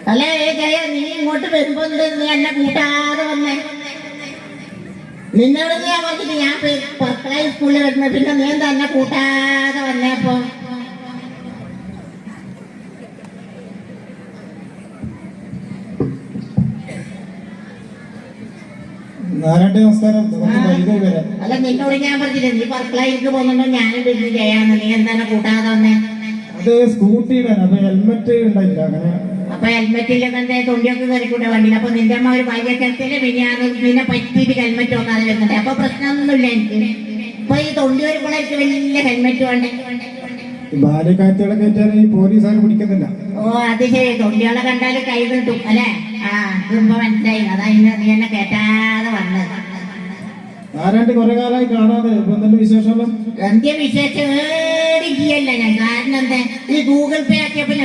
അല്ല നീ ഇങ്ങോട്ട് വരുമ്പോ നീ എന്നെ കൂട്ടാതെ വന്നേ. നിന്നോട് ഞാൻ പറഞ്ഞിട്ട് ഞാൻ മക്കളെ സ്കൂളിൽ വരുന്ന പിന്നെ നീ എന്താ എന്നെ കൂട്ടാതെ വന്നേപ്പോ? നമസ്കാരം. അല്ല നിന്നോട് ഞാൻ പറഞ്ഞില്ലേ നീ വർക്കളായിക്ക് പോകുന്നുണ്ടോ ഞാനും വീട്ടിൽ ചെയ്യാന്ന്, നീ എന്താണ് കൂട്ടാതെ വന്നേ? അത് സ്കൂട്ടിയിലാണ്, അപ്പൊ ഹെൽമെറ്റ് ഉണ്ടായില്ല. അങ്ങനെ അപ്പൊ ഹെൽമെറ്റ് ഇല്ലെന്നെ തൊണ്ടിയൊക്കെ കയറിക്കൂടെ വണ്ടിയിൽ. അപ്പൊ നിന്റെ അമ്മ ഒരു ഭാര്യക്കെടുത്തില് പിന്നെ നിന്നെ പറ്റിയിട്ട് ഹെൽമെറ്റ് നോക്കാതെ വരുന്നുണ്ട്. അപ്പൊ പ്രശ്നമൊന്നുമില്ല എനിക്ക്. അപ്പൊ ഈ തൊണ്ടി വരുമ്പോഴേക്ക് വലിയ ഹെൽമെറ്റ് വേണ്ടേ? ബാല്യക്കാറ്റുകളെ കയറ്റാൻ ഈ പോലീസുകാർ പിടിക്കുന്നില്ല. ഓ അത് ശരി, തൊണ്ടികളെ കണ്ടാല് കൈ കിട്ടും അല്ലെ? ആ ഇതുമ്പോ മനസ്സിലായി. അതാ ഇന്ന് നീ എന്നെ കേറ്റാതെ വന്നത്. ആരാണ്ട് കുറെ കാലമായി കാണാതെ. എന്തെങ്കിലും വിശേഷം? എന്തിയ വിശേഷം? ഏടിയല്ല ഞാൻ. കാരണം എന്താ, ഈ ഗൂഗിൾ പേ ആക്കിയപ്പോ